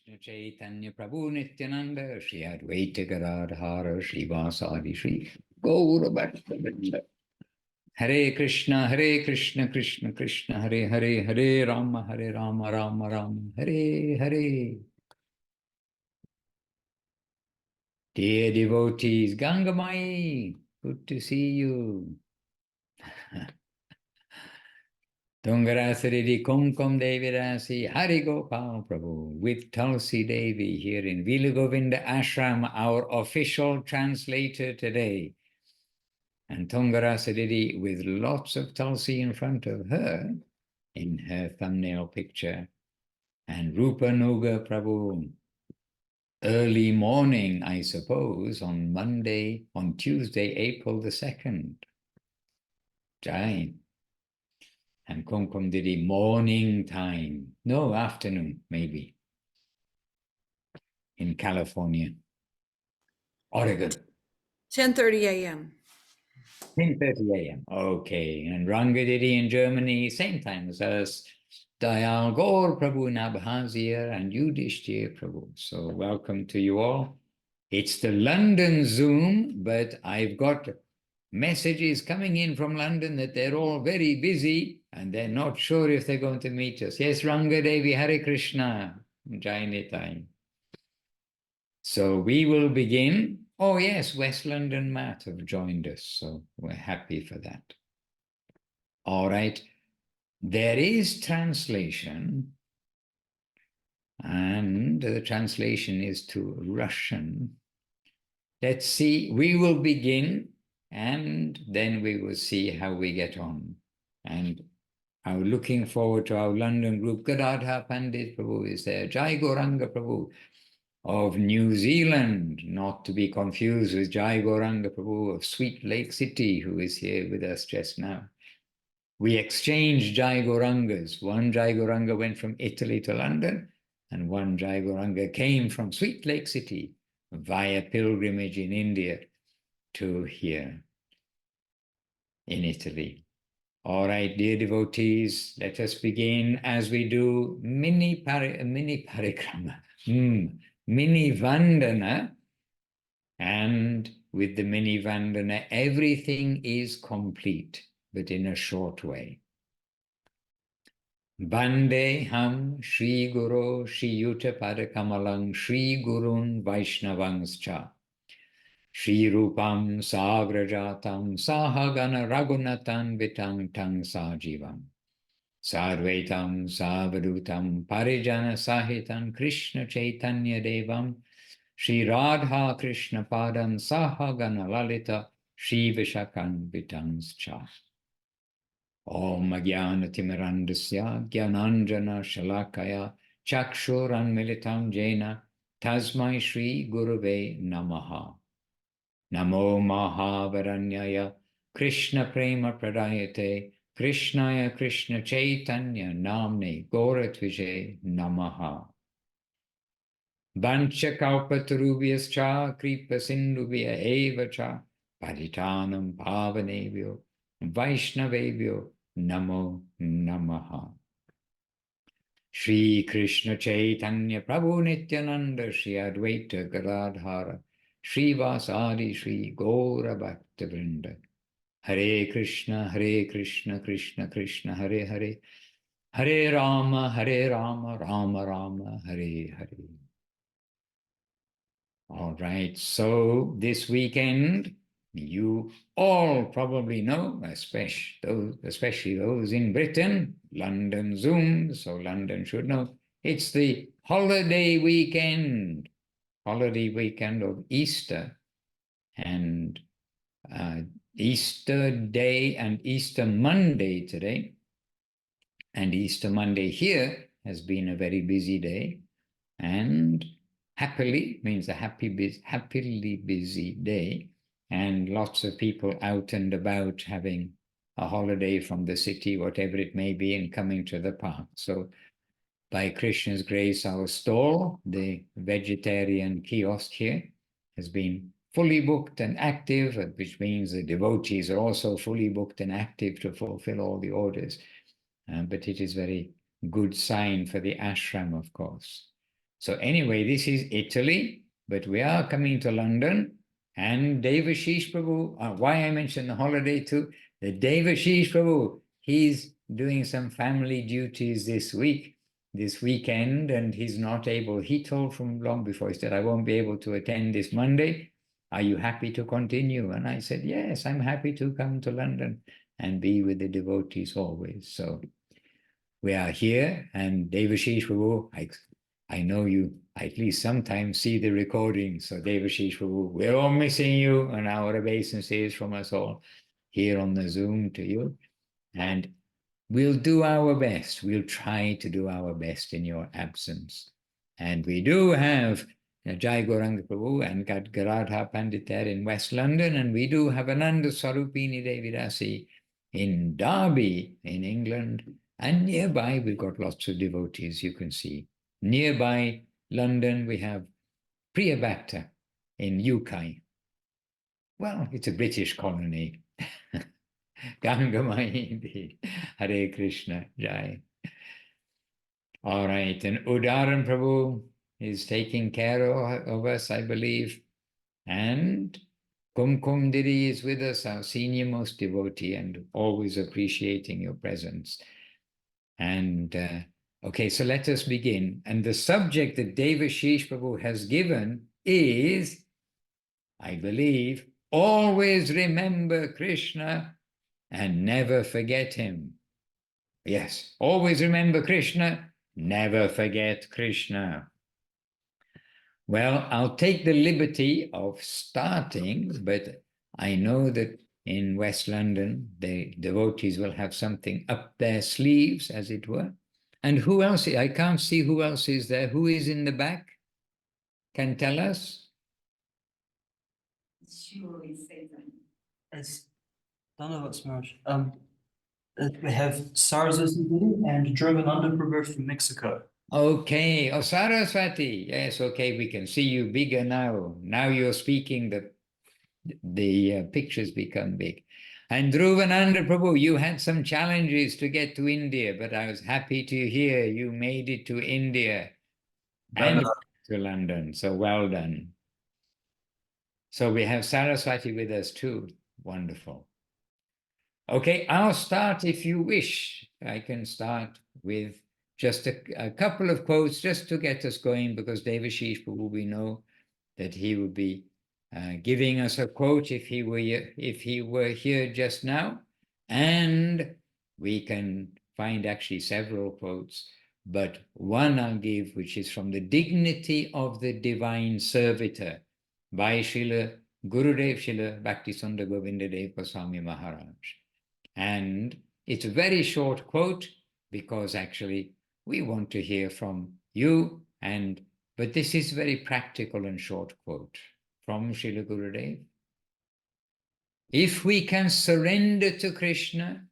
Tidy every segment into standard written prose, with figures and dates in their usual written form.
Krishna Chaitanya Prabhu Nityananda Shri Advaita Gadadhara Shri Vasadi Shri Gaura Bhatta Hare Krishna Krishna Krishna Hare Hare Hare Rama Rama Rama Hare Hare. Dear devotees, Ganga Mayi, good to see you. Tungarasaridi Kumkum Devi Rasi Hari Gopal Prabhu with Tulsi Devi here in Vilagovinda Ashram, our official translator today. And Tungarasaridi with lots of Tulsi in front of her in her thumbnail picture. And Rupa Nuga Prabhu, early morning, I suppose, on Tuesday, April the 2nd. Jai. And Kumkum Devi, morning time. No, afternoon, maybe. In California. Oregon. 10:30 a.m. 10:30 a.m. Okay. And Ranga Devi in Germany, same time as us. Dayal Gaur Prabhu in Abkhazia and Yudhishthir Prabhu. So welcome to you all. It's the London Zoom, but I've got messages coming in from London that they're all very busy and they're not sure if they're going to meet us. Yes, Ranga Devi, Hare Krishna, Jai Nitai. So we will begin. Oh yes, West London Math have joined us, so we're happy for that. All right, there is translation, and the translation is to Russian. Let's see, we will begin and then we will see how we get on. And I'm looking forward to our London group. Gadadhara Pandit Prabhu is there. Jaya Gauranga Prabhu of New Zealand, not to be confused with Jaya Gauranga Prabhu of Sweet Lake City, who is here with us just now. We exchanged Jaya Gaurangas. One Jaya Gauranga went from Italy to London, and one Jaya Gauranga came from Sweet Lake City via pilgrimage in India to here in Italy. All right, dear devotees, let us begin as we do mini parikrama, mini vandana, and with the mini vandana, everything is complete, but in a short way. Bande ham Shri Guru Shri Yuta Padakamalang Shri Gurun Vaishnavangscha Shri Rupam Sagrajatam Sahagana Raghunatan Vitang Tang Sajivam Sarvetam Savadutam Parijana Sahitam Krishna Chaitanya Devam Shri Radha Krishna Padam Sahagana Lalita Shri Vishakan Vitangscha. Om Jnana Timirandasya Jnananjana Shalakaya Chakshuran Militam Jena Tasmai Shri Gurave Namaha. Namo Mahavaranyaya Krishna Prema Pradayate Krishnaya Krishna Chaitanya Namne Goratvije Namaha. Vancha Kalpatarubhyascha Kripa Sindhubhya Eva Cha Paritanam Pavanebhyo Vaishnavebhyo Namo Namaha. Shri Krishna Chaitanya Prabhu Nityananda Shri Advaita Gadadhara Shri Vasadi Shri Gaura Bhakta Vrinda. Hare Krishna Krishna Krishna Hare Hare, Hare Rama Rama Rama Hare Hare. All right, so this weekend, you all probably know, especially those in Britain, London Zoom, so London should know, it's the holiday weekend of Easter, and Easter Day and Easter Monday today, and Easter Monday here has been a very busy day, and happily means a happily busy day, and lots of people out and about having a holiday from the city, whatever it may be, and coming to the park. So by Krishna's grace, our stall, the vegetarian kiosk here, has been fully booked and active, which means the devotees are also fully booked and active to fulfill all the orders. But it is very good sign for the ashram, of course. So anyway, this is Italy, but we are coming to London, and Devashish Prabhu, why I mentioned the holiday too, the Devashish Prabhu, he's doing some family duties this weekend, and he's not able, he told from long before, he said, I won't be able to attend this Monday. Are you happy to continue? And I said, yes, I'm happy to come to London and be with the devotees always. So we are here, and Devashish Prabhu, I know you at least sometimes see the recording. So Devashish Prabhu, we're all missing you, and our obeisances from us all here on the Zoom to you. And we'll do our best. We'll try to do our best in your absence. And we do have Jaya Gauranga Prabhu and Gadadhara Pandit there in West London, and we do have Ananda Sarupini Devi Dasi in Derby in England, and nearby we've got lots of devotees, you can see. Nearby London we have Priya Bhakta in UK. Well, it's a British colony. Ganga Mayi Devi, Hare Krishna, Jai. All right, and Udaran Prabhu is taking care of us, I believe. And Kumkum Devi is with us, our senior most devotee, and always appreciating your presence. And okay, so let us begin. And the subject that Devashish Prabhu has given is, I believe, always remember Krishna and never forget him. Yes, always remember Krishna, never forget Krishna. Well, I'll take the liberty of starting, but I know that in West London, the devotees will have something up their sleeves, as it were. And who else? I can't see who else is there. Who is in the back? Can tell us? Sure, it's Satan. It's don't know what's much. We have Saraswati Devi and Drovananda Prabhu from Mexico. Okay, oh, Saraswati. Yes, okay, we can see you bigger now. Now you're speaking, the pictures become big. And Dhruvananda Prabhu, you had some challenges to get to India, but I was happy to hear you made it to India and to London. So well done. So we have Saraswati with us too. Wonderful. Okay, I'll start if you wish. I can start with just a couple of quotes just to get us going, because Devashish Prabhu, we know that he would be giving us a quote if he were here just now. And we can find actually several quotes, but one I'll give, which is from the Dignity of the Divine Servitor by Srila Gurudev Srila Bhakti Sundar Govinda Dev Goswami Maharaj. And it's a very short quote, because actually we want to hear from you, but this is a very practical and short quote from Srila Gurudev. If we can surrender to Krishna,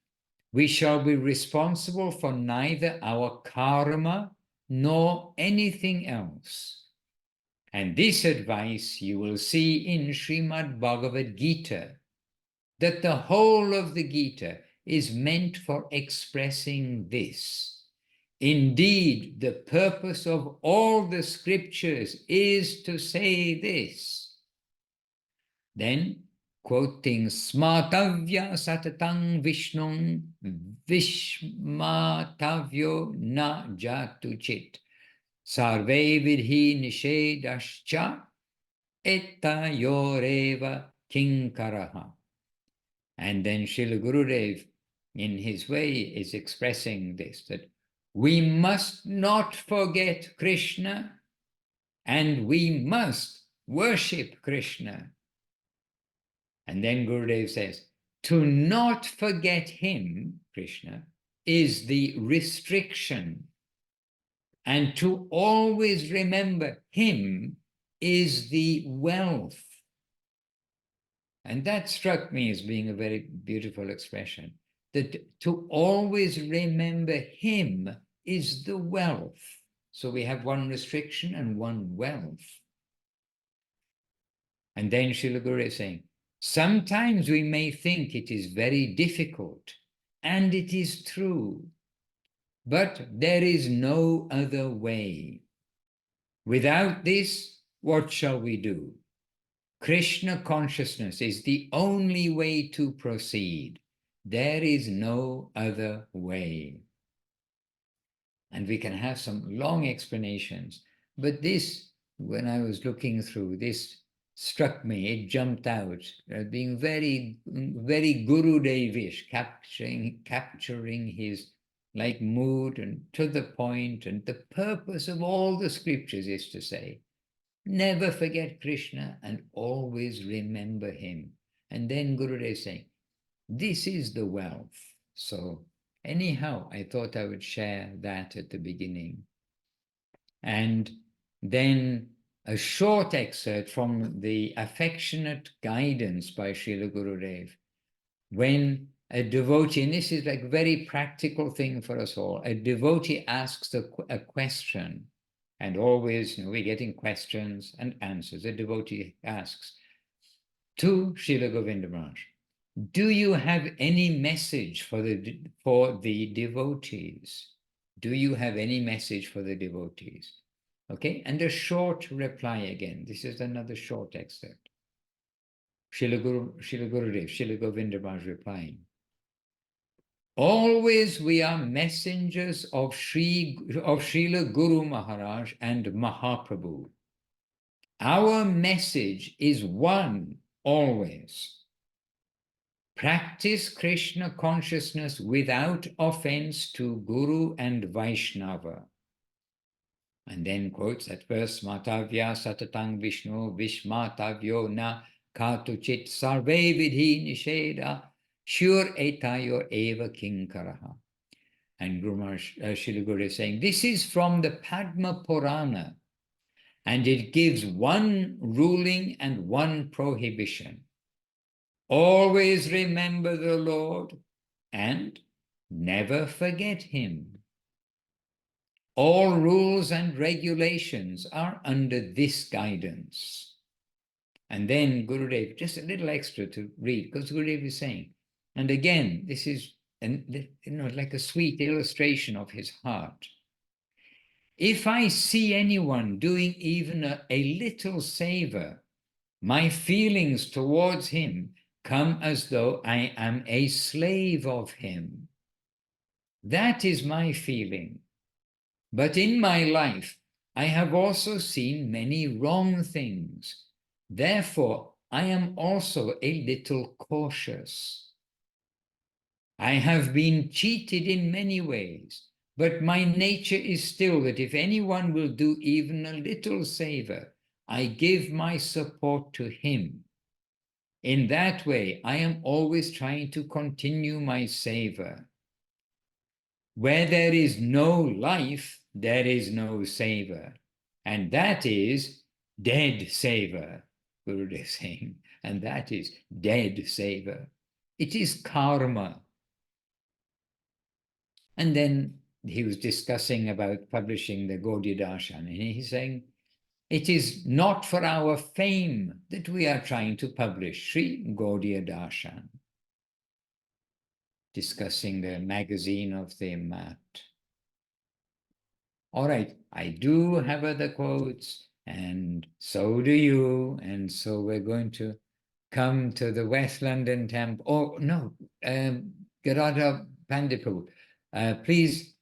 we shall be responsible for neither our karma nor anything else. And this advice you will see in Srimad Bhagavad Gita, that the whole of the Gita is meant for expressing this. Indeed, the purpose of all the scriptures is to say this. Then, quoting Smartavya satatang Vishnung Vishmatavyo na jatu chit Sarve vidhi nishedascha etta yoreva kinkaraha. And then Srila Gurudev, in his way, is expressing this, that we must not forget Krishna, and we must worship Krishna. And then Gurudev says, to not forget him, Krishna, is the restriction, and to always remember him is the wealth. And that struck me as being a very beautiful expression, that to always remember him is the wealth. So we have one restriction and one wealth. And then Srila Guru is saying, sometimes we may think it is very difficult, and it is true, but there is no other way. Without this, what shall we do? Krishna consciousness is the only way to proceed. There is no other way. And we can have some long explanations. But this, when I was looking through, this struck me, it jumped out, being very, very Guru Devish, capturing his like mood and to the point. And the purpose of all the scriptures is to say, never forget Krishna and always remember him. And then Gurudev is saying, this is the wealth. So anyhow, I thought I would share that at the beginning. And then a short excerpt from the affectionate guidance by Srila Gurudev. When a devotee, and this is like a very practical thing for us all, a devotee asks a question, and always, we're getting questions and answers. A devotee asks to Srila Govinda Maharaj, do you have any message for the devotees? Do you have any message for the devotees? Okay, and a short reply again. This is another short excerpt. Srila Gurudev, Srila Govinda Maharaj replying, always we are messengers of Srila Guru Maharaj and Mahaprabhu. Our message is one always. Practice Krishna consciousness without offense to Guru and Vaishnava. And then quotes that verse, Matavya satatang Vishnu Vishmatavyo na katuchit sarve vidhi nisheda shur etayo eva kinkaraha. And Guru Maharaj, Srila Guru is saying, this is from the Padma Purana, and it gives one ruling and one prohibition. Always remember the Lord and never forget him. All rules and regulations are under this guidance. And then Gurudev, just a little extra to read, because Gurudev is saying, and again, this is like a sweet illustration of his heart. If I see anyone doing even a little savor, my feelings towards him come as though I am a slave of him. That is my feeling. But in my life, I have also seen many wrong things. Therefore, I am also a little cautious. I have been cheated in many ways, but my nature is still that if anyone will do even a little savor, I give my support to him. In that way, I am always trying to continue my savor. Where there is no life, there is no savor. And that is dead savor, Gurudev is saying. And that is dead savor. It is karma. And then he was discussing about publishing the Gaudiya Darshan, and he's saying, it is not for our fame that we are trying to publish Sri Gaudiya Darshan. Discussing the magazine of the Math. All right, I do have other quotes, and so do you, and so we're going to come to the West London Temple. Oh, no, Gadadhara Pandit Prabhu. Please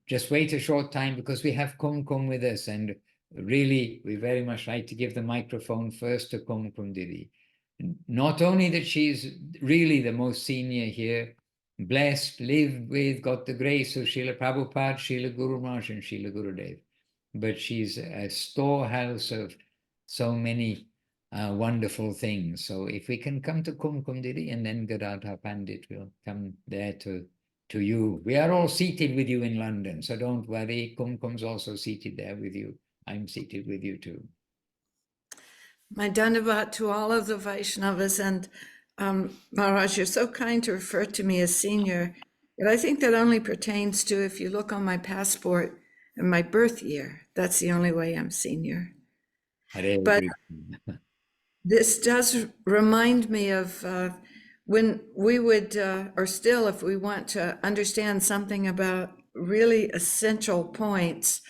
just wait a short time, because we have Kumkum with us, and really, we very much like to give the microphone first to Kumkum Devi. Not only that she's really the most senior here, blessed, lived with, got the grace of Srila Prabhupada, Srila Guru Maharaj, and Srila Gurudev, but she's a storehouse of so many wonderful things. So if we can come to Kumkum Devi, and then Gadadhara Pandit will come there to you. We are all seated with you in London, so don't worry. Kumkum's also seated there with you. I'm seated with you too. My Dandavat to all of the Vaishnavas, and Maharaj, you're so kind to refer to me as senior, but I think that only pertains to if you look on my passport and my birth year. That's the only way I'm senior. But this does remind me of when we would, or still if we want to understand something about really essential points,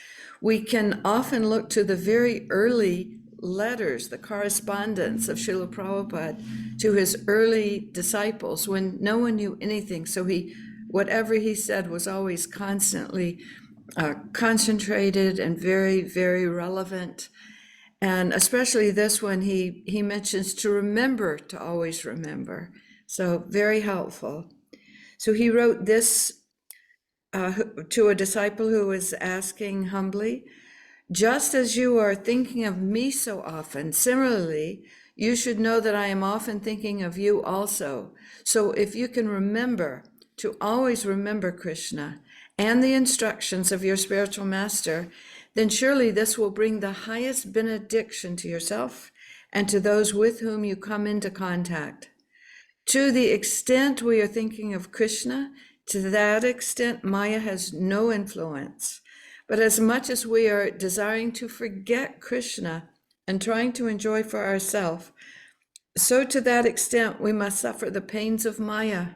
we can often look to the very early letters, the correspondence of Srila Prabhupada to his early disciples when no one knew anything. So whatever he said was always constantly concentrated and very, very relevant. And especially this one, he mentions to remember, to always remember. So very helpful. So he wrote this to a disciple who was asking humbly, just as you are thinking of me so often, similarly, you should know that I am often thinking of you also. So if you can remember to always remember Krishna and the instructions of your spiritual master, then surely this will bring the highest benediction to yourself and to those with whom you come into contact. To the extent we are thinking of Krishna, to that extent Maya has no influence. But as much as we are desiring to forget Krishna and trying to enjoy for ourselves, so to that extent we must suffer the pains of Maya.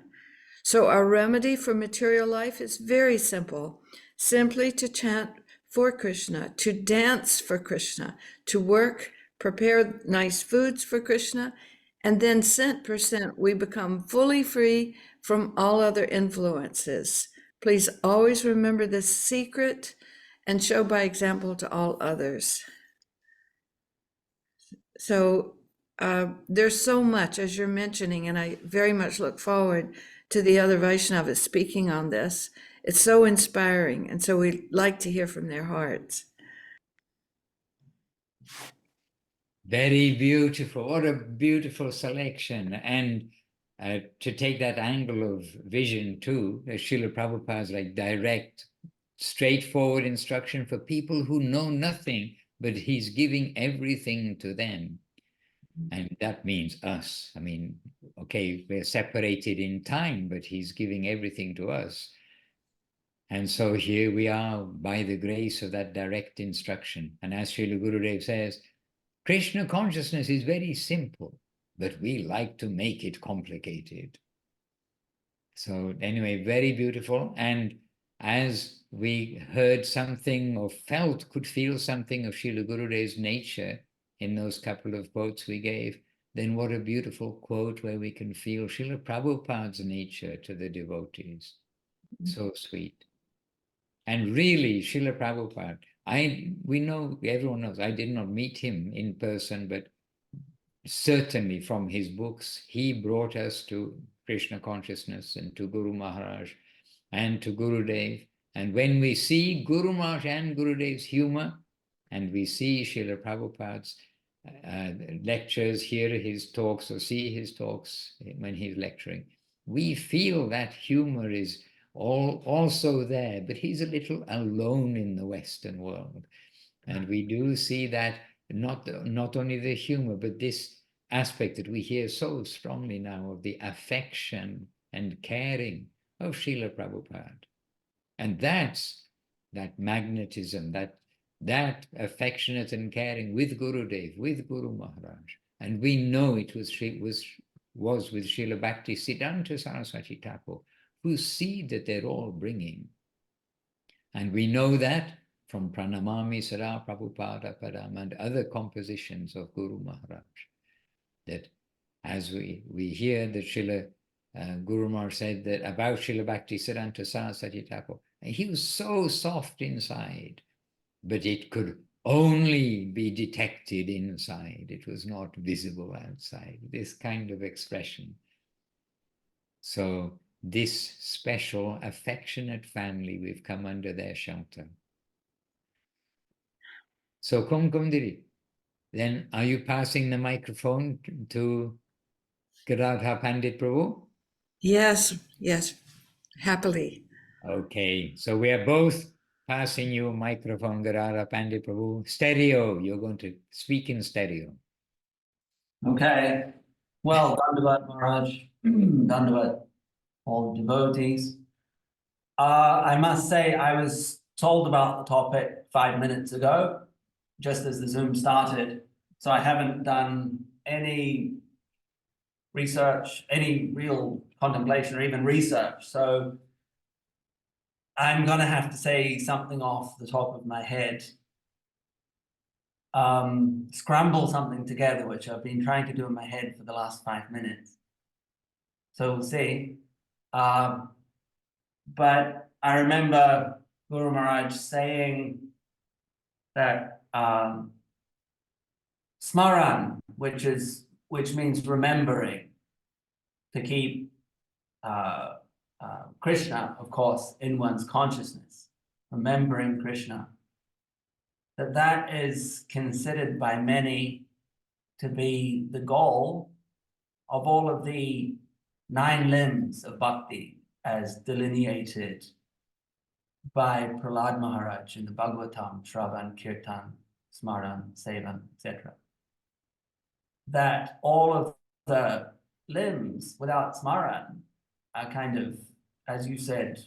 So our remedy for material life is very simple, simply to chant for Krishna, to dance for Krishna, to work, prepare nice foods for Krishna, and then cent per cent we become fully free from all other influences. Please always remember this secret and show by example to all others. So there's so much, as you're mentioning, and I very much look forward to the other Vaishnavas speaking on this. It's so inspiring, and so we'd like to hear from their hearts. Very beautiful. What a beautiful selection. And to take that angle of vision too, Srila Prabhupada's like direct, straightforward instruction for people who know nothing, but he's giving everything to them. And that means us. I mean, okay, we're separated in time, but he's giving everything to us. And so here we are by the grace of that direct instruction. And as Srila Gurudev says, Krishna consciousness is very simple, but we like to make it complicated. So anyway, very beautiful. And as we heard something or could feel something of Srila Gurudev's nature in those couple of quotes we gave, then what a beautiful quote where we can feel Srila Prabhupada's nature to the devotees. So sweet. And really, Srila Prabhupada, we know, everyone knows, I did not meet him in person, but certainly from his books, he brought us to Krishna consciousness and to Guru Maharaj and to Gurudev. And when we see Guru Maharaj and Gurudev's humor, and we see Srila Prabhupada's lectures, hear his talks or see his talks when he's lecturing, we feel that humor is also there, but he's a little alone in the Western world. And we do see that not only the humor, but this aspect that we hear so strongly now of the affection and caring of Srila Prabhupada. And that's that magnetism, that affectionate and caring with Gurudev, with Guru Maharaj. And we know it was with Srila Bhakti Siddhanta Saraswati Thakur, whose seed that they're all bringing. And we know that from Pranamami Sada Prabhupada Padam and other compositions of Guru Maharaj, that as we hear that Srila Guru Maharaj said that about Srila Bhakti Siddhanta Saraswati Thakur, he was so soft inside, but it could only be detected inside. It was not visible outside, this kind of expression. So this special, affectionate family, we've come under their shelter. So Kumkum Devi, then are you passing the microphone to Gadadhara Pandit Prabhu? Yes, happily. Okay, so we are both passing you a microphone, Gadadhara Pandit Prabhu. Stereo, you're going to speak in stereo. Okay. Well, Dandavat Maharaj, Dandavat all devotees. I must say I was told about the topic 5 minutes ago, just as the Zoom started. So I haven't done any research, any real contemplation or even research. So I'm going to have to say something off the top of my head. scramble something together, which I've been trying to do in my head for the last 5 minutes. So we'll see. But I remember Guru Maharaj saying that smaran, which means remembering, to keep Krishna, of course, in one's consciousness, remembering Krishna, that is considered by many to be the goal of all of the 9 limbs of bhakti as delineated by Prahlad Maharaj in the Bhagavatam, Shravan, Kirtan, Smaran, Sevan, etc. That all of the limbs without Smaran are kind of, as you said,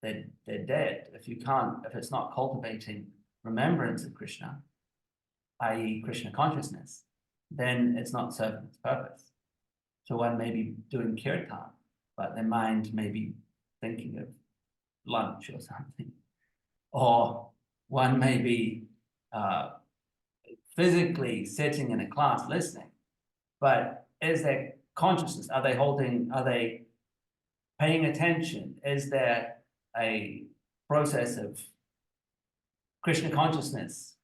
they're dead. If it's not cultivating remembrance of Krishna, i.e. Krishna consciousness, then it's not serving its purpose. So one may be doing kirtan, but their mind may be thinking of lunch or something. Or one may be physically sitting in a class listening, but is their consciousness, are they paying attention? Is there a process of Krishna consciousness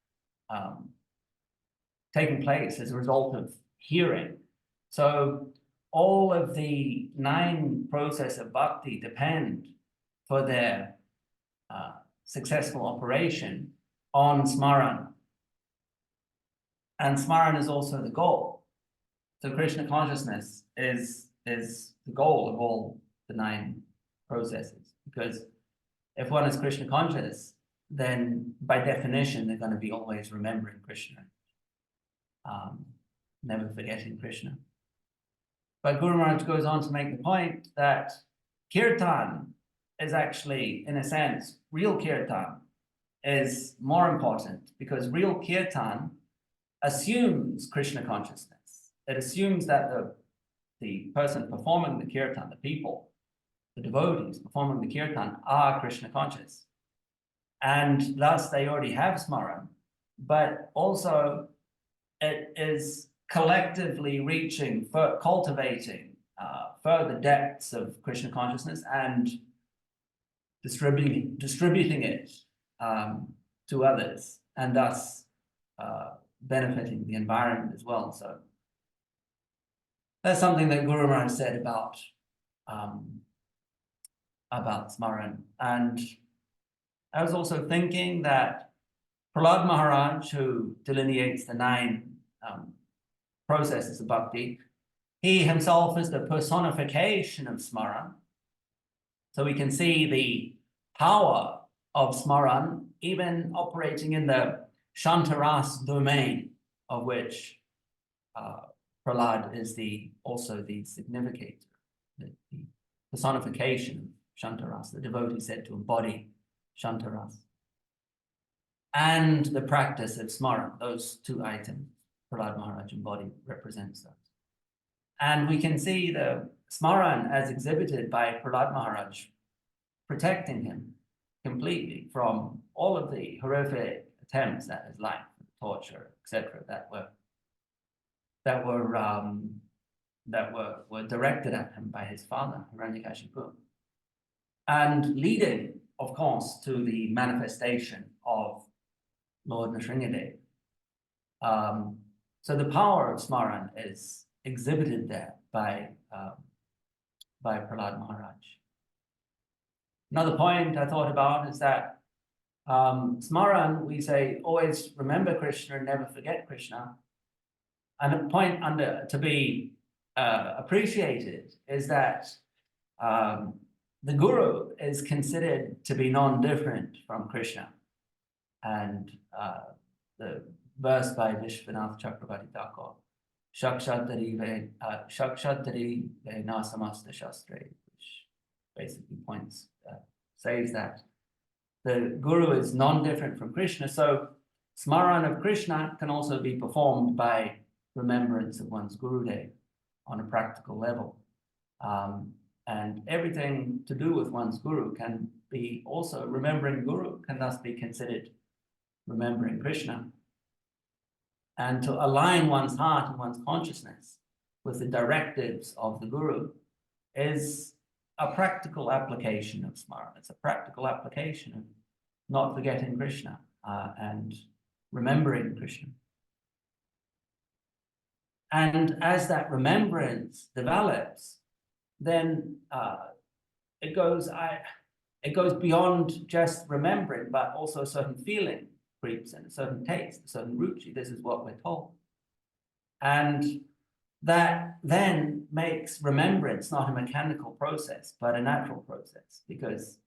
taking place as a result of hearing? So all of the 9 processes of bhakti depend for their successful operation on smaran. And smaran is also the goal. So Krishna consciousness is the goal of all the 9 processes. Because if one is Krishna conscious, then by definition, they're going to be always remembering Krishna, never forgetting Krishna. But Guru Maharaj goes on to make the point that kirtan is actually, in a sense, real kirtan is more important, because real kirtan assumes Krishna consciousness. It assumes that the person performing the kirtan, the people, the devotees performing the kirtan are Krishna conscious. And thus they already have smaran, but also it is collectively reaching, cultivating further depths of Krishna consciousness and distributing it to others, and thus benefiting the environment as well. So that's something that Guru Maharaj said about smaran. And I was also thinking that Prahlad Maharaj, who delineates the 9 processes of bhakti, he himself is the personification of smaran. So we can see the power of smaran even operating in the Shantaras domain, of which Prahlad is also the significator, the personification of Shantaras, the devotee said to embody Shantaras. And the practice of smaran, those 2 items, Prahlad Maharaj represents those. And we can see the smaran as exhibited by Prahlad Maharaj protecting him completely from all of the horrific attempts at his life, torture, etc., that were directed at him by his father, Hiranyakashipu, and leading, of course, to the manifestation of Lord Nrsimhadev. So the power of smaran is exhibited there by Prahlad Maharaj. Another point I thought about is that smaran, we say, always remember Krishna and never forget Krishna. And a point to be appreciated is that the Guru is considered to be non-different from Krishna. And the verse by Vishwanath Chakravarti Thakur, Shakshatari na samasta shastre, which basically says that the Guru is non-different from Krishna. So smaran of Krishna can also be performed by remembrance of one's Gurudev on a practical level. And everything to do with one's Guru can be also remembering Guru, can thus be considered remembering Krishna. and to align one's heart and one's consciousness with the directives of the Guru is a practical application of Smaran. It's a practical application of not forgetting Krishna and remembering Krishna. And as that remembrance develops, then it goes beyond just remembering, but also a certain feeling creeps in, a certain taste, a certain ruchi. This is what we're told. And that then makes remembrance not a mechanical process, but a natural process. Because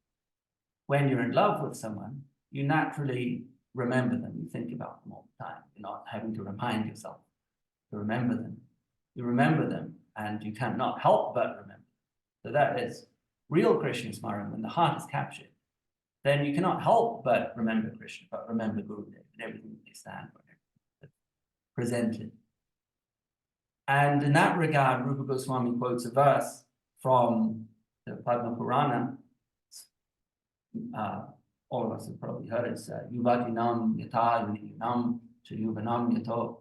when you're in love with someone, you naturally remember them. You think about them all the time. You're not having to remind yourself to remember them. You remember them, and you cannot help but remember. So that is real Krishna Smaran. When the heart is captured, then you cannot help but remember Krishna, but remember Gurudev and everything that they stand for, everything presented. And in that regard, Rupa Goswami quotes a verse from the Padma Purana. All of us have probably heard it. It's Yuvatinam yata yunam chayuvanam yato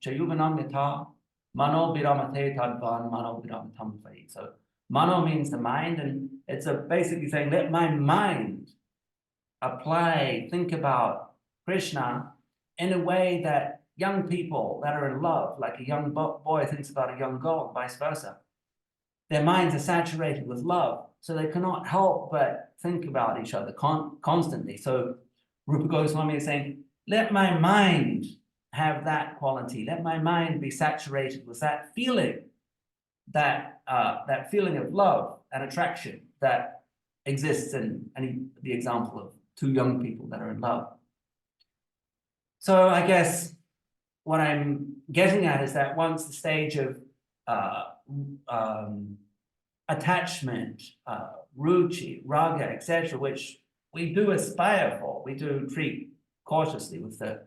chayuvanam yata mano biramate tadvan mano biramatam vai. So mano means the mind, and it's basically saying, let my mind apply, think about Krishna in a way that young people that are in love, like a young boy thinks about a young girl, vice versa. Their minds are saturated with love, so they cannot help but think about each other constantly. So Rupa Goswami is saying, let my mind have that quality. Let my mind be saturated with that feeling, that feeling of love and attraction that exists in the example of two young people that are in love. So I guess what I'm getting at is that once the stage of attachment, ruchi, raga, etc., which we do aspire for, we do treat cautiously with the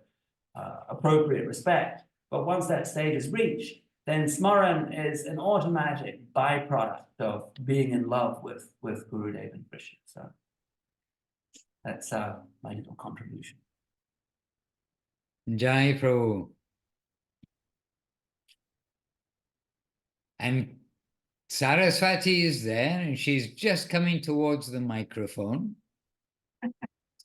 appropriate respect, but once that stage is reached, then Smaran is an automatic byproduct of being in love with Gurudev and Krishna. So that's my little contribution. Jai Prabhu. And Saraswati is there, and she's just coming towards the microphone.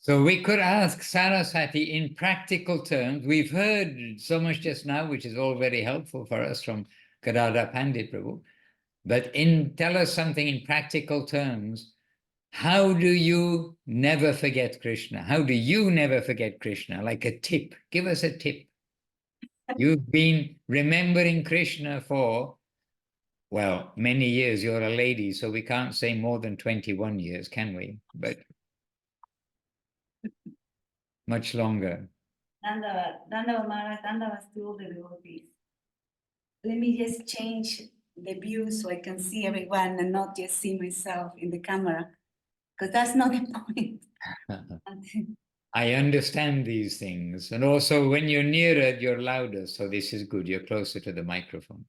So we could ask Saraswati in practical terms. We've heard so much just now, which is all very helpful for us from Gadadhara Pandit Prabhu. But tell us something in practical terms. How do you never forget Krishna? How do you never forget Krishna? Like a tip. Give us a tip. You've been remembering Krishna for, well, many years. You're a lady, so we can't say more than 21 years, can we? But much longer. Dandava Maharaj, Dandava to all the devotees. Let me just change the view so I can see everyone and not just see myself in the camera, because that's not the point. I understand these things. And also when you're nearer, you're louder. So this is good. You're closer to the microphone.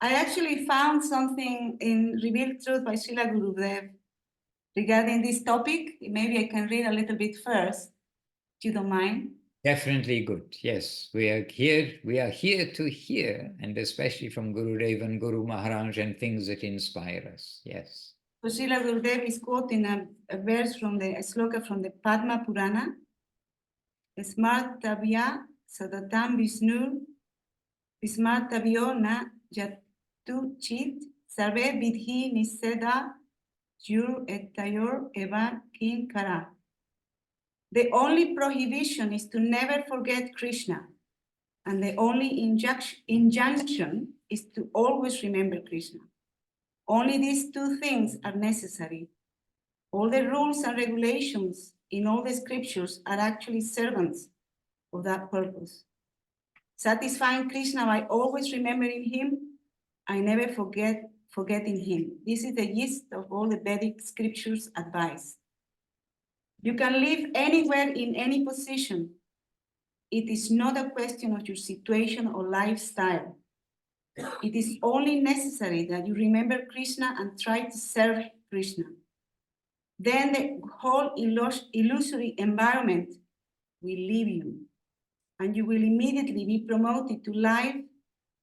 I actually found something in Revealed Truth by Srila Gurudev regarding this topic. Maybe I can read a little bit first, if you don't mind. Definitely good. Yes, we are here to hear, and especially from Gurudev and Guru Maharaj and things that inspire us. Yes. So Srila Gurudev is quoting a verse from a sloka from the Padma Purana. Smartavya sadatam Vishnu Smartavyo na jatu chit sarve vidhi niseda jur etayor eva kin kara. The only prohibition is to never forget Krishna, and the only injunction is to always remember Krishna. Only these two things are necessary. All the rules and regulations in all the scriptures are actually servants of that purpose. Satisfying Krishna by always remembering him, I never forgetting him. This is the gist of all the Vedic scriptures' advice. You can live anywhere in any position. It is not a question of your situation or lifestyle. It is only necessary that you remember Krishna and try to serve Krishna. Then the whole illusory environment will leave you. and you will immediately be promoted to life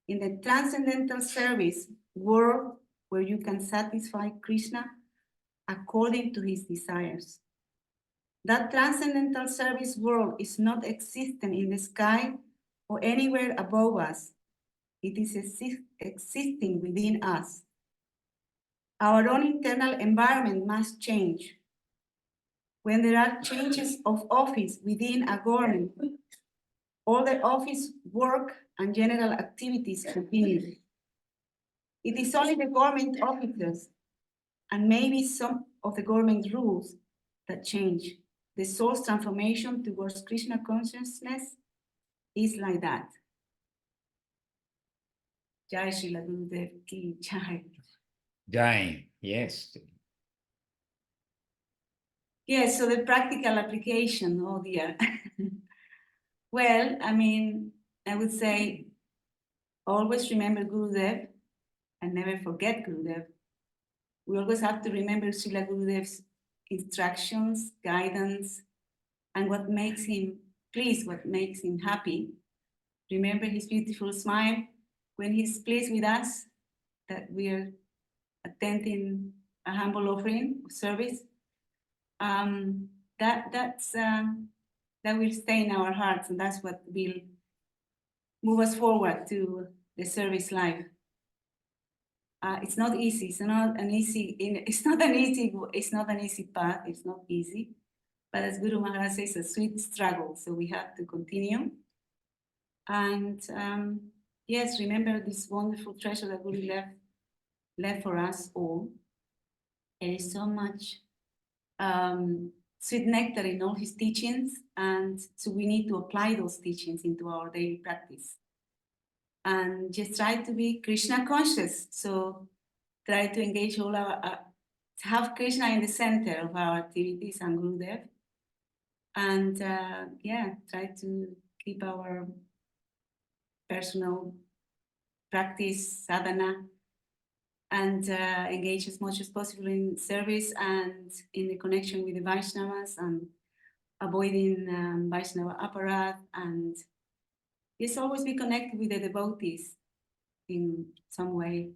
in the transcendental service world where you can satisfy Krishna according to his desires. That transcendental service world is not existent in the sky or anywhere above us. It is existing within us. Our own internal environment must change. When there are changes of office within a government, all the office work and general activities continue. It is only the government officers and maybe some of the government rules that change. The soul's transformation towards Krishna consciousness is like that. Jai Srila Gurudev ki Jai. Jai, yes. Yes, so the practical application, oh dear. Well, I mean, I would say always remember Gurudev and never forget Gurudev. We always have to remember Srila Gurudev's instructions, guidance, and what makes him pleased, what makes him happy. Remember his beautiful smile when he's pleased with us, that we are attending a humble offering of service. That will stay in our hearts, and that's what will move us forward to the service life. It's not easy. It's not an easy path. It's not easy. But as Guru Maharaj says, a sweet struggle. So we have to continue. And yes, remember this wonderful treasure that Guru left for us all. There is so much sweet nectar in all his teachings, and so we need to apply those teachings into our daily practice. And just try to be Krishna conscious. So try to engage all our, have Krishna in the center of our activities and Gurudev. And yeah, try to keep our personal practice, sadhana, and engage as much as possible in service and in the connection with the Vaishnavas and avoiding Vaishnava apparat, and just always be connected with the devotees in some way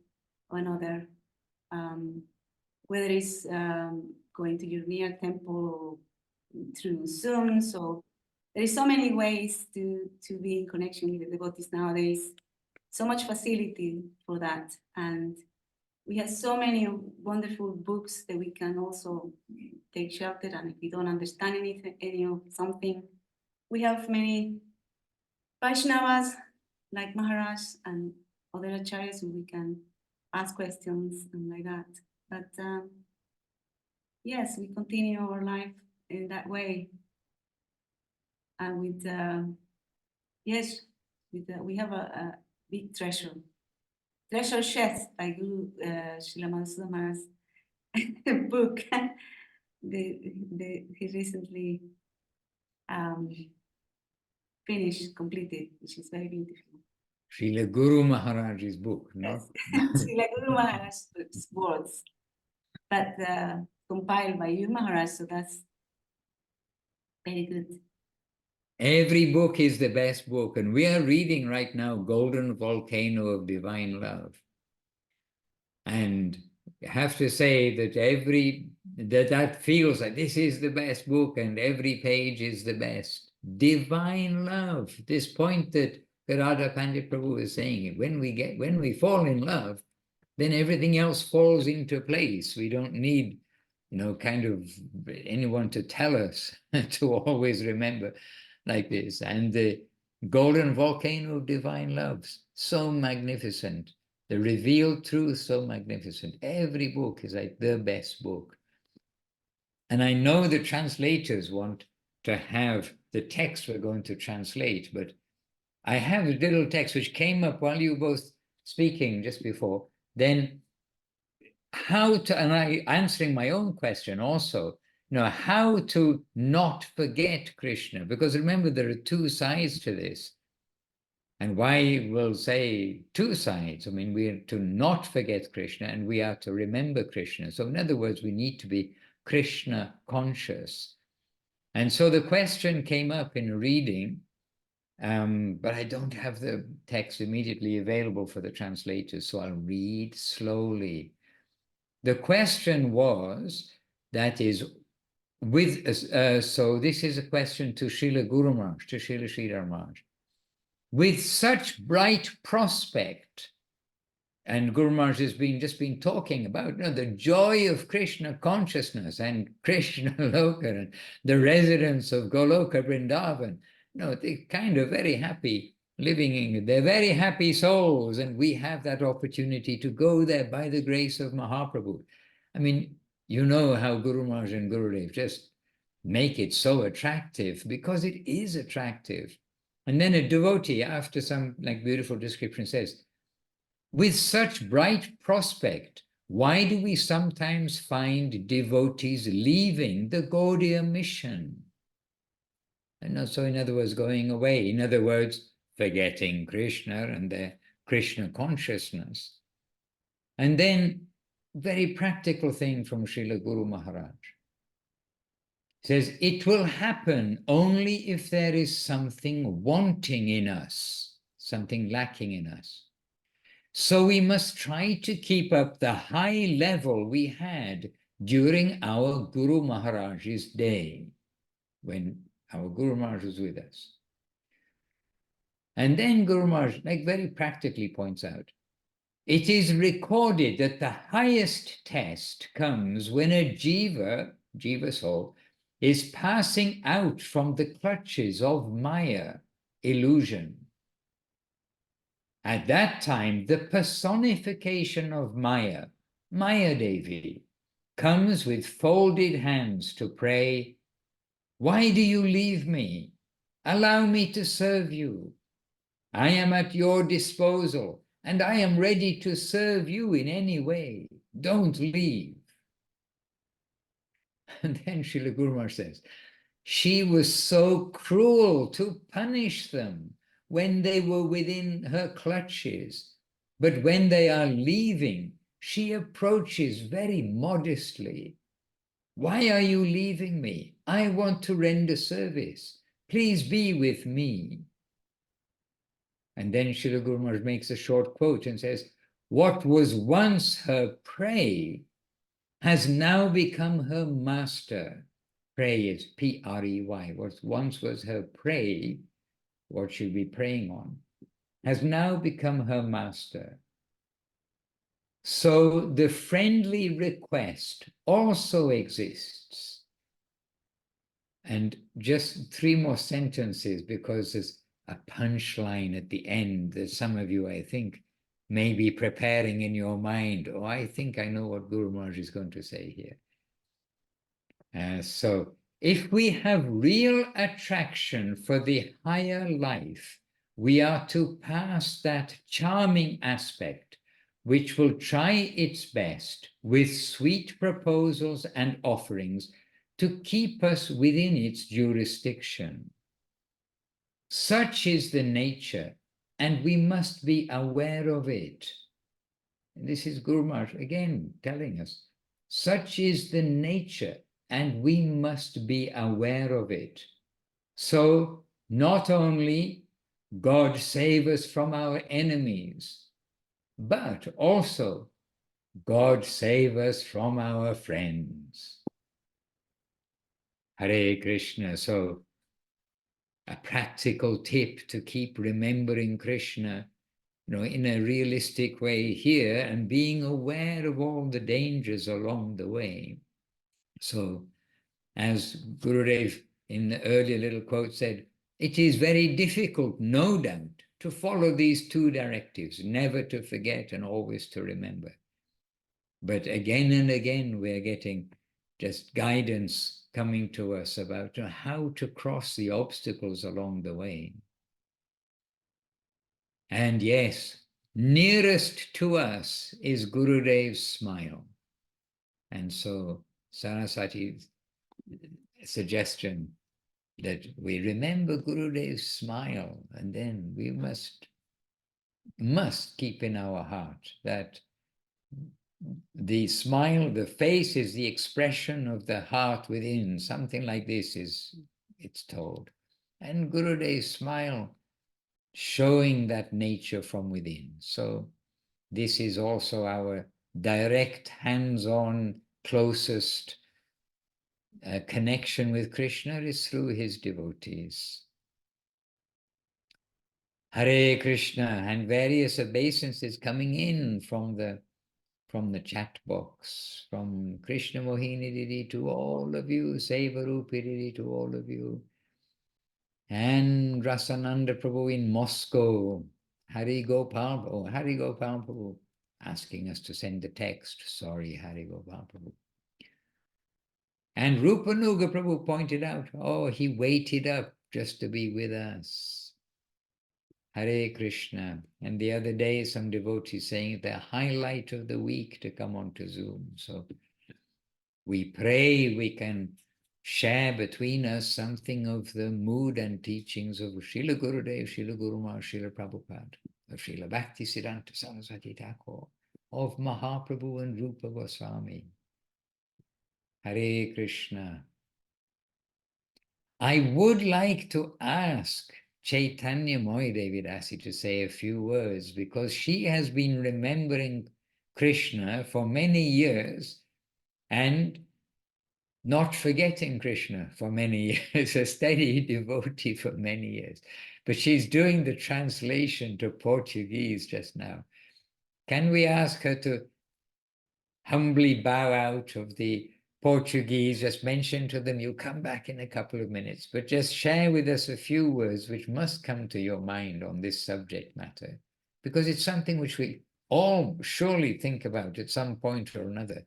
or another, whether it's going to your near temple or through Zoom. So there is so many ways to be in connection with the devotees nowadays, so much facility for that. And we have so many wonderful books that we can also take shelter, and if we don't understand any of something, we have many Vaishnavas like Maharaj and other acharyas who we can ask questions and like that. But yes, we continue our life in that way. And with yes, we have a big treasure chest, like Srila Madhusudan Maharaj's book. He recently completed, which is very beautiful. Srila Guru Maharaj's book, no? Yes. Srila Guru Maharaj's words, but compiled by you, Maharaj, so that's very good. Every book is the best book, and we are reading right now Golden Volcano of Divine Love. And I have to say that that feels like this is the best book, and every page is the best. Divine love, this point that Gadadhara Pandit Prabhu is saying, when we fall in love, then everything else falls into place. We don't need, kind of anyone to tell us to always remember like this. And the Golden Volcano of Divine Love, so magnificent. The revealed truth, so magnificent. Every book is like the best book. And I know the translators want to have the text we're going to translate, but I have a little text which came up while you were both speaking just before. Then how to, and I answering my own question also, how to not forget Krishna, because remember there are two sides to this. And why we'll say two sides. I mean, we are to not forget Krishna and we are to remember Krishna. So in other words, we need to be Krishna conscious. And so the question came up in reading, but I don't have the text immediately available for the translators, so I'll read slowly. The question was, that is, so this is a question to Srila Guru Maharaj, to Srila Sridhar Maharaj. With such bright prospect, and Guru Maharaj has just been talking about the joy of Krishna consciousness and Krishna Loka and the residents of Goloka Vrindavan. They're kind of very happy living they're very happy souls, and we have that opportunity to go there by the grace of Mahaprabhu. I mean, you know how Guru Maharaj and Gurudev just make it so attractive, because it is attractive. And then a devotee, after some beautiful description, says, with such bright prospect, why do we sometimes find devotees leaving the Gaudiya mission? And so, in other words, going away. In other words, forgetting Krishna and their Krishna consciousness. And then, very practical thing from Srila Guru Maharaj. Says, it will happen only if there is something wanting in us, something lacking in us. So we must try to keep up the high level we had during our Guru Maharaj's day, when our Guru Maharaj was with us. And then Guru Maharaj, very practically points out, it is recorded that the highest test comes when a jiva soul, is passing out from the clutches of Maya, illusion. At that time, the personification of Maya, Maya Devi, comes with folded hands to pray, why do you leave me? Allow me to serve you. I am at your disposal, and I am ready to serve you in any way. Don't leave. And then Srila Guru Maharaj says, she was so cruel to punish them when they were within her clutches. But when they are leaving, she approaches very modestly. Why are you leaving me? I want to render service. Please be with me. And then Srila Guru Maharaj makes a short quote and says, what was once her prey has now become her master. Prey is P-R-E-Y. What once was her prey, what she'll be preying on, has now become her master. So the friendly request also exists. And just 3 more sentences, because there's a punchline at the end that some of you, I think, may be preparing in your mind. Oh, I think I know what Guru Maharaj is going to say here. So if we have real attraction for the higher life, we are to pass that charming aspect, which will try its best with sweet proposals and offerings to keep us within its jurisdiction. Such is the nature, and we must be aware of it. And this is Guru Maharaj again telling us, such is the nature, and we must be aware of it. So not only God save us from our enemies, but also God save us from our friends. Hare Krishna. So a practical tip to keep remembering Krishna, in a realistic way here, and being aware of all the dangers along the way. So, as Gurudev in the earlier little quote said, it is very difficult, no doubt, to follow these 2 directives, never to forget and always to remember. But again and again, we're getting just guidance coming to us about how to cross the obstacles along the way. And yes, nearest to us is Gurudev's smile. And so Saraswati's suggestion that we remember Gurudev's smile, and then we must keep in our heart that the smile, the face is the expression of the heart within. Something like this it's told. And Gurudev's smile showing that nature from within. So this is also our direct, hands-on, closest connection with Krishna is through his devotees. Hare Krishna, and various obeisances coming in from the chat box, from Krishna Mohini Didi to all of you, Sevarupi Didi to all of you, and Rasananda Prabhu in Moscow, Hari Gopal, oh, Hari Gopal Prabhu, asking us to send the text. Sorry, Hari Gopal Prabhu. And Rupanuga Prabhu pointed out, oh, he waited up just to be with us. Hare Krishna. And the other day, some devotees saying the highlight of the week to come onto Zoom. So we pray we can share between us something of the mood and teachings of Srila Gurudev, Srila Guru Maharaj, Srila Prabhupada, of Srila Bhakti Siddhanta Saraswati Thakur, of Mahaprabhu and Rupa Goswami. Hare Krishna. I would like to ask Chaitanya Mayi Devi Dasi to say a few words, because she has been remembering Krishna for many years and not forgetting Krishna for many years, a steady devotee for many years. But she's doing the translation to Portuguese just now. Can we ask her to humbly bow out of the Portuguese, just mention to them, you'll come back in a couple of minutes, but just share with us a few words which must come to your mind on this subject matter, because it's something which we all surely think about at some point or another.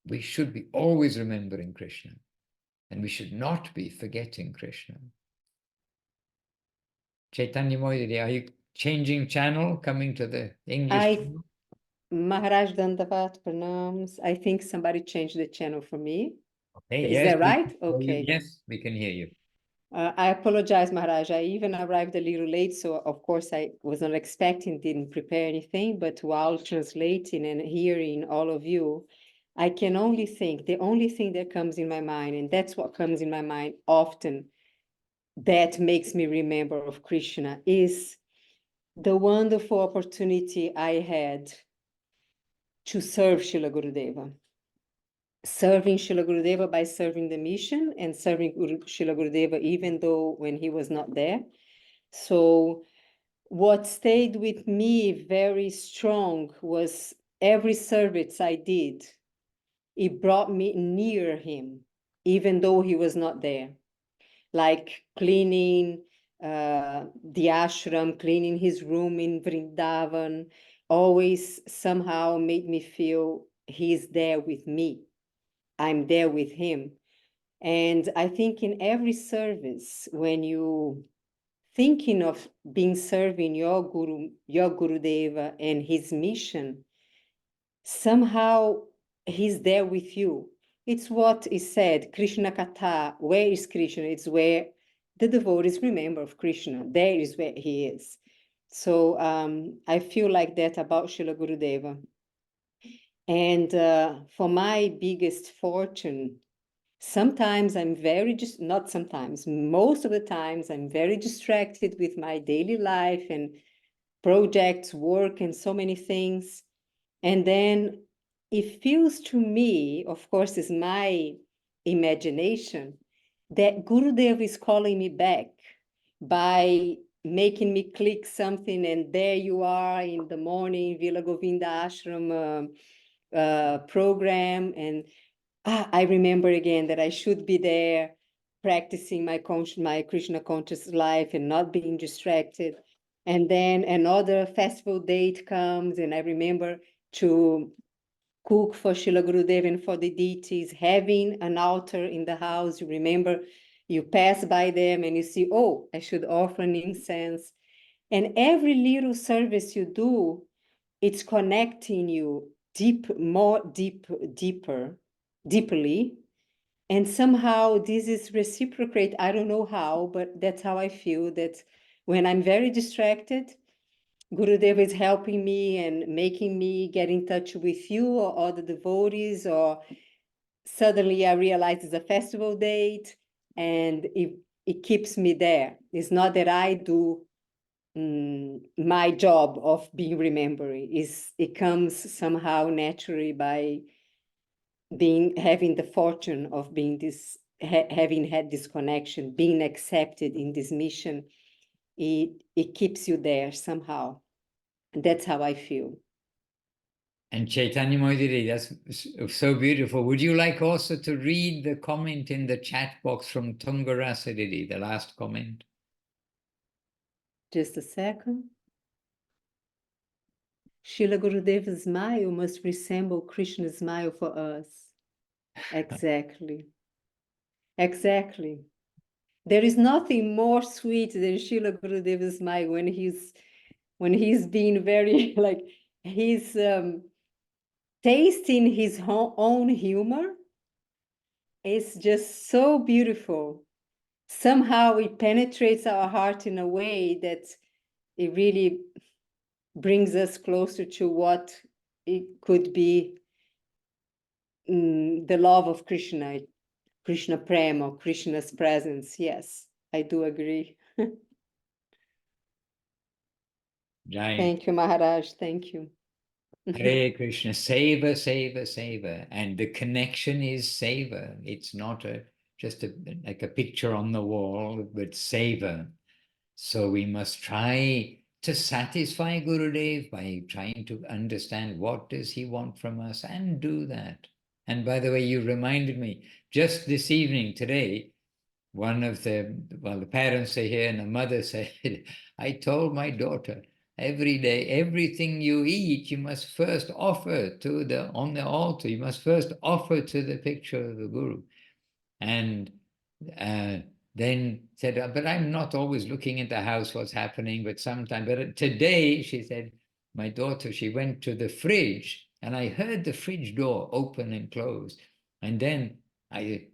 We should be always remembering Krishna, and we should not be forgetting Krishna. Chaitanya Mayi Devi, are you changing channel, coming to the English channel? Maharaj Dandavat Pranams. I think somebody changed the channel for me. Okay, Is yes, that right? Okay. Yes, we can hear you. I apologize, Maharaj. I even arrived a little late, so of course I was not expecting, didn't prepare anything, but while translating and hearing all of you, I can only think, the only thing that comes in my mind, and that's what comes in my mind often, that makes me remember of Krishna, is the wonderful opportunity I had to serve Srila Gurudeva. Serving Srila Gurudeva by serving the mission and serving Srila Gurudeva even though when he was not there. So what stayed with me very strong was every service I did, it brought me near him, even though he was not there. Like cleaning the ashram, cleaning his room in Vrindavan, always somehow made me feel he's there with me. I'm there with him. And I think in every service, when you thinking of being serving your Gurudeva and his mission, somehow he's there with you. It's what is said, Krishna Katha, where is Krishna? It's where the devotees remember of Krishna. There is where he is. So I feel like that about Srila Gurudeva. And for my biggest fortune, sometimes I'm very, not sometimes, most of the times I'm very distracted with my daily life and projects, work, and so many things. And then it feels to me, of course, it's my imagination, that Gurudev is calling me back by making me click something, and there you are in the morning, Vila Govinda Ashram program, and I remember again that I should be there practicing my Krishna conscious life and not being distracted. And then another festival date comes, and I remember to cook for Srila Gurudev and for the deities, having an altar in the house. You remember, you pass by them and you see, oh, I should offer an incense. And every little service you do, it's connecting you deeply. And somehow this is reciprocate. I don't know how, but that's how I feel, that when I'm very distracted, Gurudev is helping me and making me get in touch with you or other devotees, or suddenly I realize it's a festival date and it keeps me there. It's not that I do my job of being remembering. It comes somehow naturally by having the fortune of being this, having had this connection, being accepted in this mission. It keeps you there somehow. And that's how I feel. And Chaitanya Mayi Devi, that's so beautiful. Would you like also to read the comment in the chat box from Tungarasa Didi, the last comment? Just a second. Srila Gurudeva's smile must resemble Krishna's smile for us. Exactly. Exactly. There is nothing more sweet than Srila Gurudeva's smile when he's being very like he's tasting his own humor. It's just so beautiful. Somehow it penetrates our heart in a way that it really brings us closer to what it could be, the love of Krishna, Krishna Prema, Krishna's presence. Yes, I do agree. Jai. Thank you, Maharaj. Thank you. Hare Krishna, seva, seva, seva. And the connection is seva. It's not just like a picture on the wall, but seva. So we must try to satisfy Gurudev by trying to understand what does he want from us and do that. And by the way, you reminded me, just this evening, today, one of the parents are here and the mother said, I told my daughter, every day, everything you eat, you must first offer to on the altar, you must first offer to the picture of the Guru. And then said, but I'm not always looking at the house, what's happening, but sometimes, but today, she said, my daughter, she went to the fridge and I heard the fridge door open and close. And then I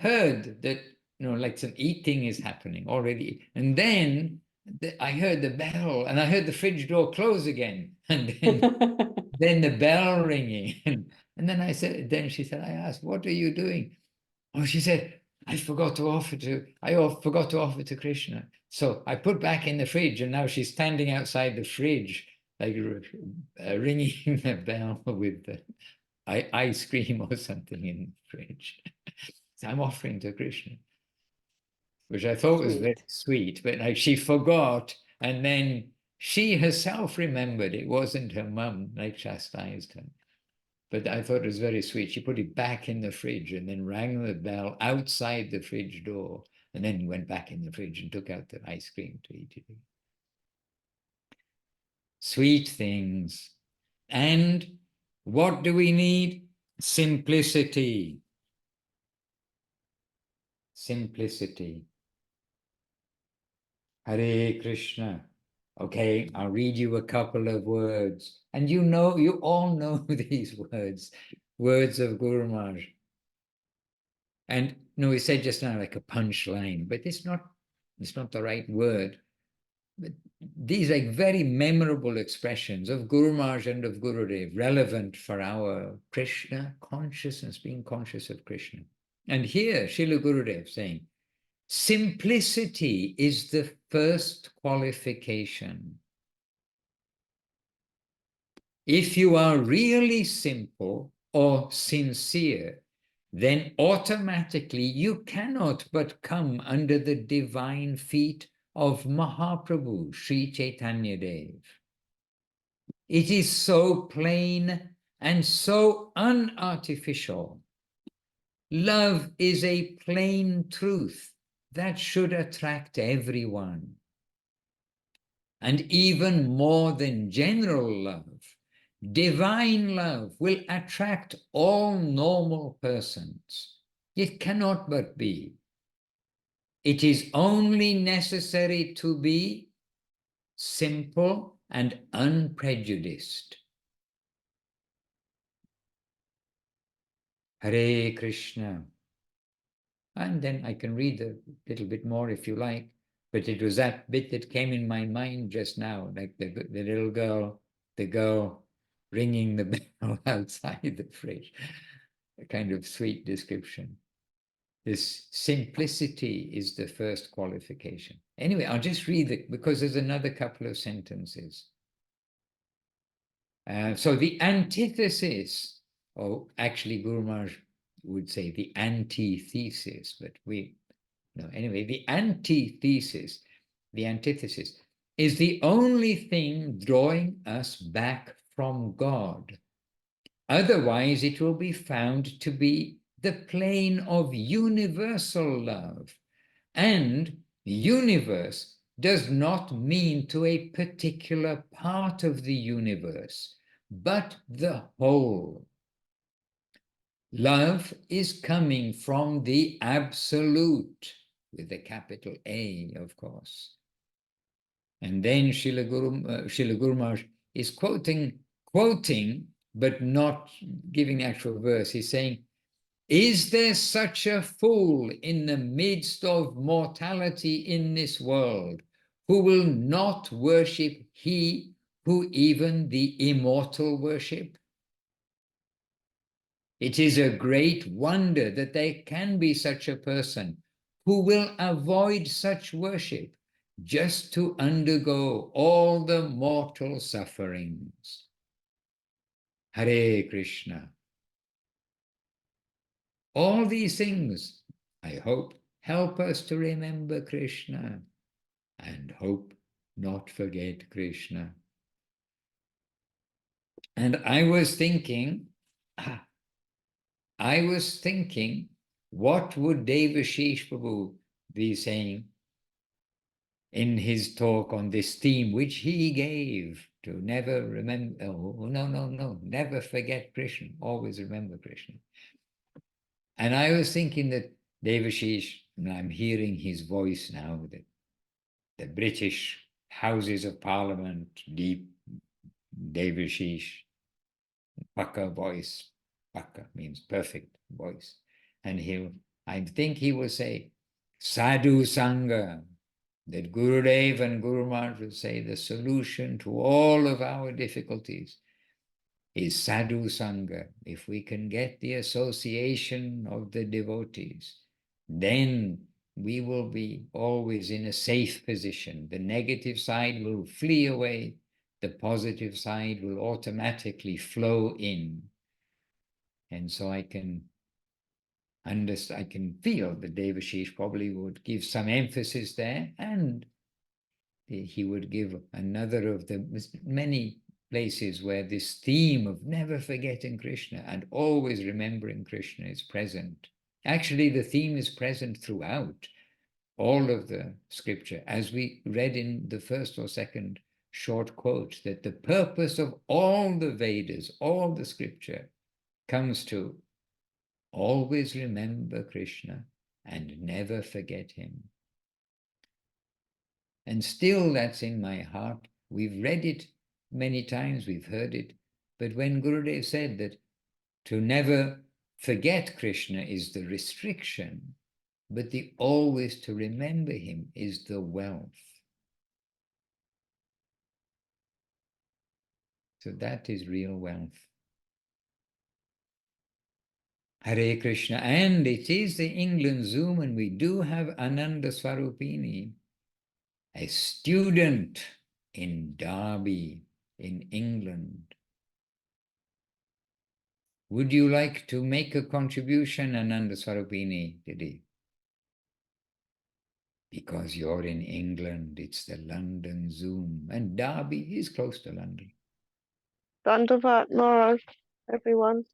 heard that, like some eating is happening already. And then I heard the bell and I heard the fridge door close again. And then the bell ringing. And then she said, I asked, what are you doing? Oh, she said, I forgot to offer to Krishna. So I put back in the fridge and now she's standing outside the fridge, like ringing the bell with the ice cream or something in the fridge. So I'm offering to Krishna, which I thought was very sweet, but like she forgot and then she herself remembered it wasn't her mum, like chastised her. But I thought it was very sweet. She put it back in the fridge and then rang the bell outside the fridge door and then went back in the fridge and took out the ice cream to eat it. Sweet things. And what do we need? Simplicity. Simplicity. Hare Krishna. Okay, I'll read you a couple of words. And you all know these words of Guru Maharaj. And we said just now like a punchline, but it's not the right word. But these are very memorable expressions of Guru Maharaj and of Gurudev, relevant for our Krishna consciousness, being conscious of Krishna. And here, Srila Gurudev saying, simplicity is the first qualification. If you are really simple or sincere, then automatically you cannot but come under the divine feet of Mahaprabhu, Sri Chaitanya Dev. It is so plain and so unartificial. Love is a plain truth that should attract everyone. And even more than general love, divine love will attract all normal persons. It cannot but be. It is only necessary to be simple and unprejudiced. Hare Krishna. And then I can read a little bit more if you like, but it was that bit that came in my mind just now, like the little girl, the girl ringing the bell outside the fridge. A kind of sweet description. This simplicity is the first qualification. Anyway, I'll just read it because there's another couple of sentences. So the antithesis, or actually Guru Maharaj would say the antithesis, but anyway, the antithesis, the antithesis, is the only thing drawing us back from God. Otherwise, it will be found to be the plane of universal love. And universe does not mean to a particular part of the universe, but the whole. Love is coming from the absolute, with a capital A, of course. And then Srila Guru Maharaj is quoting, but not giving the actual verse. He's saying, is there such a fool in the midst of mortality in this world who will not worship he who even the immortal worship? It is a great wonder that there can be such a person who will avoid such worship just to undergo all the mortal sufferings. Hare Krishna. All these things, I hope, help us to remember Krishna and hope not forget Krishna. And I was thinking, what would Devashish Prabhu be saying in his talk on this theme, which he gave to never remember, never forget Krishna, always remember Krishna. And I was thinking that Devashish, and I'm hearing his voice now, that the British Houses of Parliament, deep Devashish, Paka voice, Paka means perfect voice. And I think he will say, Sadhu Sangha, that Gurudev and Guru Maharaj will say the solution to all of our difficulties is Sadhu Sangha. If we can get the association of the devotees, then we will be always in a safe position. The negative side will flee away. The positive side will automatically flow in. And so I can feel that Devashish probably would give some emphasis there, and he would give another of the many places where this theme of never forgetting Krishna and always remembering Krishna is present. Actually, the theme is present throughout all of the scripture, as we read in the first or second short quote, that the purpose of all the Vedas, all the scripture, comes to always remember Krishna and never forget him. And still that's in my heart. We've read it many times, we've heard it, but when Gurudev said that to never forget Krishna is the restriction, but the always to remember him is the wealth. So that is real wealth. Hare Krishna. And it is the England Zoom, and we do have Ananda Swarupini, a student in Derby in England. Would you like to make a contribution, Ananda Swarupini, Didi? Because you're in England, it's the London Zoom, and Derby is close to London. Dandavat Maharaj, everyone.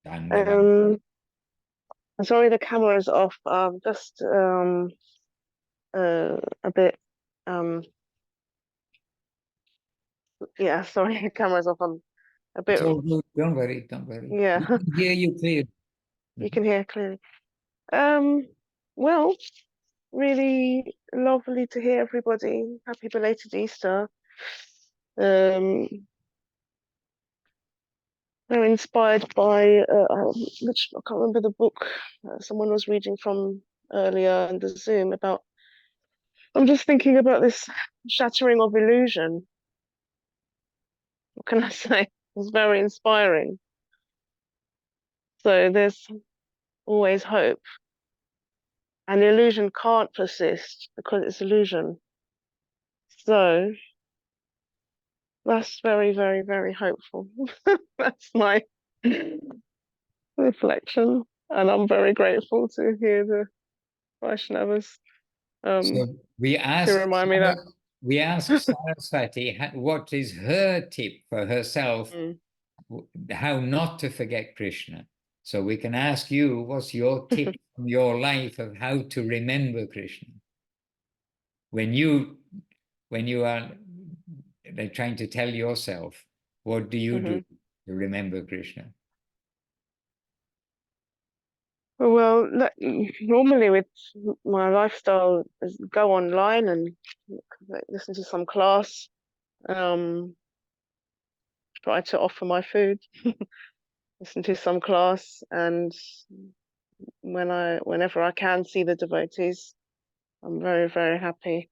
Dandavat. Sorry, the camera's off. Just a bit. Yeah, sorry, the camera's off. I'm a bit. It's all good. Don't worry, don't worry. Yeah, We can hear you clear. you can hear clearly. Well, really lovely to hear everybody. Happy belated Easter. Very inspired by which I can't remember the book someone was reading from earlier in the Zoom about. I'm just thinking about this shattering of illusion. What can I say? It was very inspiring. So there's always hope and the illusion can't persist because it's illusion. So that's very, very, very hopeful. That's my reflection, and I'm very grateful to hear the Vaishnavas So we to ask, remind me that. we ask Saraswati what is her tip for herself, Mm. how not to forget Krishna. So we can ask you, what's your tip from your life of how to remember Krishna? When you are like, trying to tell yourself, what do you do to remember Krishna? Well, normally with my lifestyle is go online and listen to some class, try to offer my food, listen to some class, and whenever I can see the devotees, I'm very, very happy.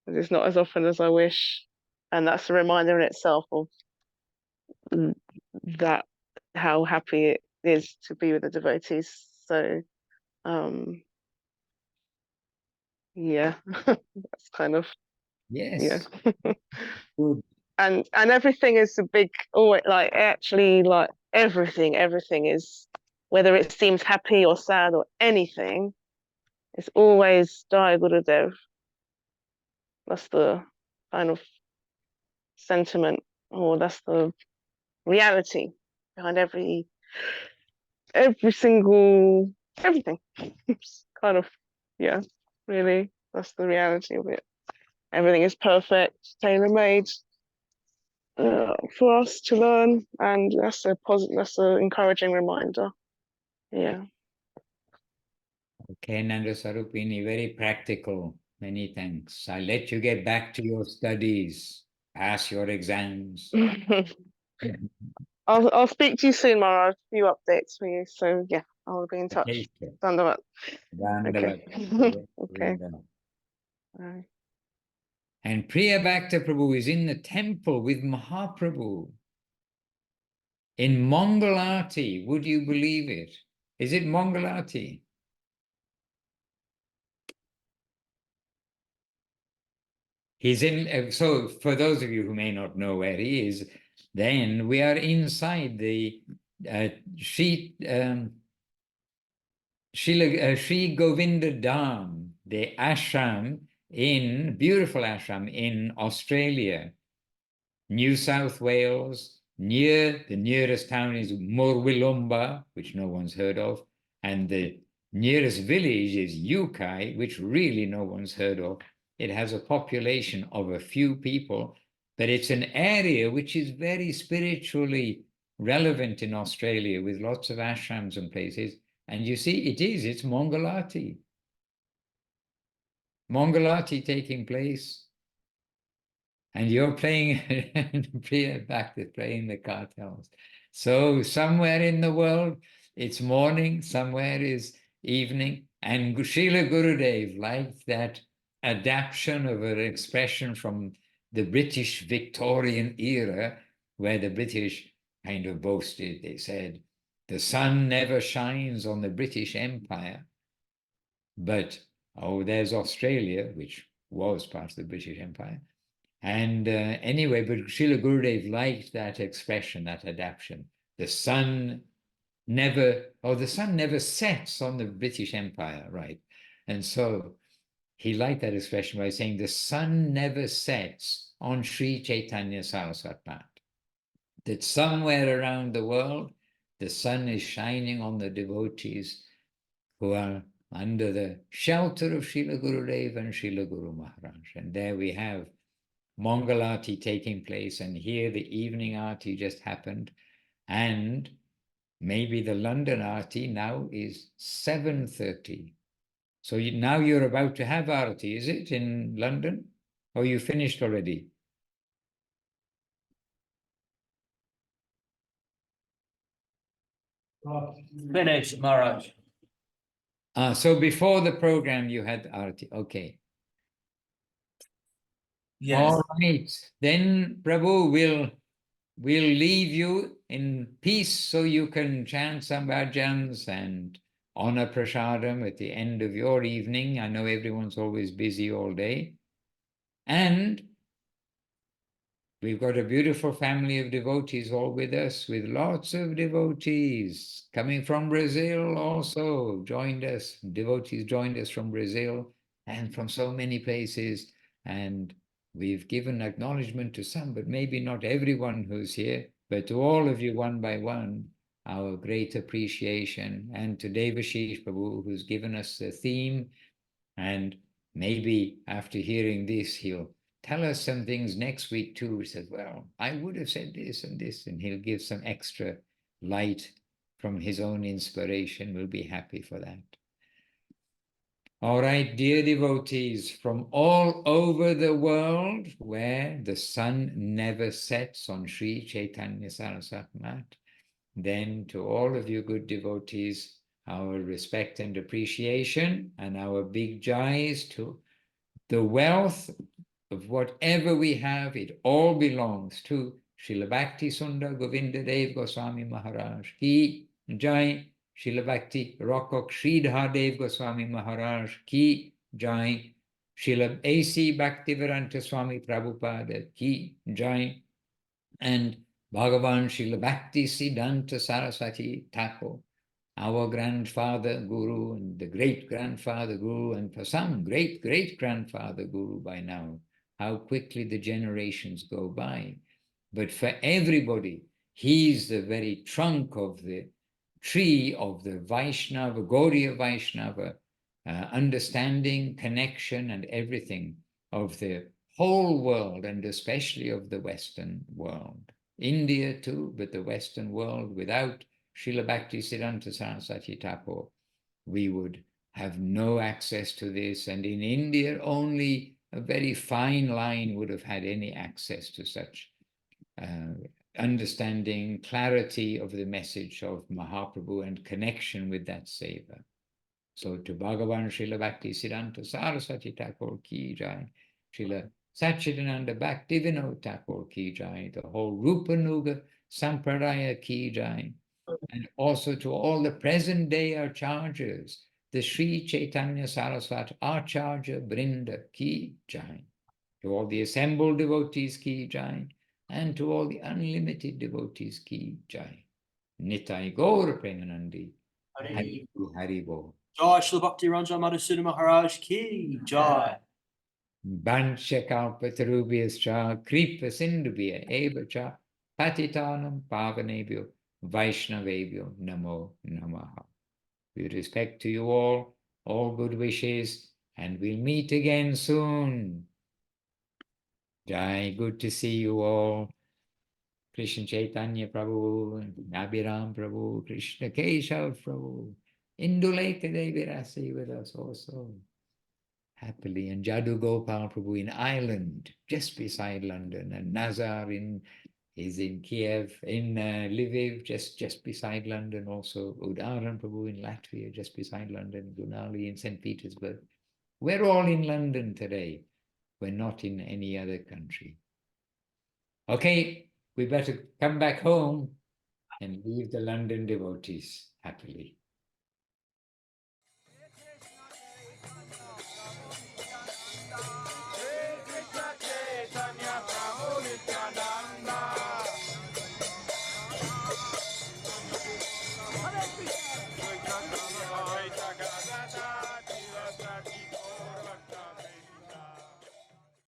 It's not as often as I wish, and that's a reminder in itself of that, how happy it is to be with the devotees. So yeah, that's kind of, yeah. Yes. Good. And everything is a big, oh, like actually, like everything is, whether it seems happy or sad or anything, it's always Jaya Gurudev. That's the kind of sentiment, or that's the reality behind every single everything. It's kind of, yeah, really, that's the reality of it. Everything is perfect, tailor-made for us to learn, and that's a positive, that's an encouraging reminder. Yeah. Okay, Nanda Sarupini, very practical. Many thanks. I'll let you get back to your studies, pass your exams. I'll speak to you soon, Maharaj. A few updates for you. So yeah, I'll be in touch. Okay. Dandavat. Dandavat. Okay. Okay. Bye. And Priya Bhakta Prabhu is in the temple with Mahaprabhu in Mangalarti. Would you believe it? Is it Mangalarti? He's in, so for those of you who may not know where he is, then we are inside the Sri Govinda Dham, the ashram beautiful ashram in Australia, New South Wales. The nearest town is Murwillumbah, which no one's heard of, and the nearest village is Yukai, which really no one's heard of. It has a population of a few people, but it's an area which is very spiritually relevant in Australia, with lots of ashrams and places. And you see, it's Mangalarti. Mangalarti taking place. And you're playing, Priya Bhakti playing the cartels. So somewhere in the world, it's morning, somewhere is evening. And Srila Gurudev liked that adaptation of an expression from the British Victorian era, where the British kind of boasted. They said, the sun never shines on the British Empire, but, oh, there's Australia, which was part of the British Empire. And anyway, but Srila Gurudev liked that expression, that adaptation. The sun never sets on the British Empire, right? And so he liked that expression by saying the sun never sets on Sri Chaitanya Saraswat Math. That somewhere around the world, the sun is shining on the devotees who are under the shelter of Srila Gurudev and Srila Guru Maharaj. And there we have Mangalarti taking place, and here the evening Arti just happened, and maybe the London Arti now is 7:30. So now you're about to have Arti, is it, in London? Or you finished already? Finished, Maharaj. So before the program you had Arti, okay. Yes. All right, then Prabhu will leave you in peace so you can chant some bhajans and honor prasadam at the end of your evening. I know everyone's always busy all day. And we've got a beautiful family of devotees all with us, with lots of devotees coming from Brazil also joined us. Devotees joined us from Brazil and from so many places. And we've given acknowledgement to some, but maybe not everyone who's here, but to all of you one by one, our great appreciation. And to Devashish Prabhu, who's given us the theme. And maybe after hearing this, he'll tell us some things next week too. He says, well, I would have said this, and he'll give some extra light from his own inspiration. We'll be happy for that. All right, dear devotees from all over the world where the sun never sets on Sri Chaitanya Saraswat Math, then to all of you good devotees, our respect and appreciation and our big jais to the wealth of whatever we have. It all belongs to Srila Bhakti Sundar Govinda Dev Goswami Maharaj ki jai, Srila Bhakti Rokok Sridhar Dev Goswami Maharaj ki jai, Srila A.C. Bhaktivedanta Swami Prabhupada ki jai, and Bhagavan Srila Bhakti Siddhanta Saraswati Thakur, our grandfather Guru and the great-grandfather Guru, and for some great-great-grandfather Guru by now. How quickly the generations go by. But for everybody, he's the very trunk of the tree of the Vaishnava, Gaudiya Vaishnava, understanding, connection, and everything of the whole world, and especially of the Western world. India too, but the Western world, without Srila Bhakti Siddhanta Saraswati Thakur, we would have no access to this. And in India, only a very fine line would have had any access to such understanding, clarity of the message of Mahaprabhu and connection with that Seva. So to Bhagavan Srila Bhakti Siddhanta Saraswati Thakur ki jai, Srila Satchidananda Bhakti Vinod Thakur ki jai, the whole Rupanuga Sampradaya ki jai, and also to all the present day Acharyas, the Sri Chaitanya Saraswat Acharya Brinda ki jai, to all the assembled devotees ki jai, and to all the unlimited devotees ki jai. Nitai Gaur Premanandi, Hari Hari Bo. Jai Srila Bhakti Ranjan Madhusudan Maharaj ki jai. Bancha Kalpatarubhyascha Kripa Sindhubhya Evacha Patitanam Pavanebhyo Vaishnavebhyo Namo Namaha. With respect to you all good wishes, and we'll meet again soon. Jai, good to see you all. Krishna Chaitanya Prabhu, Abhiram Prabhu, Krishna Keshav Prabhu, Induleka Devi Rasi with us also. Happily, and Jadu Gopal Prabhu in Ireland, just beside London, and Nazar is in Kiev, in Lviv, just beside London also, Udaran Prabhu in Latvia, just beside London, Gunali in St. Petersburg. We're all in London today. We're not in any other country. Okay, we better come back home and leave the London devotees happily.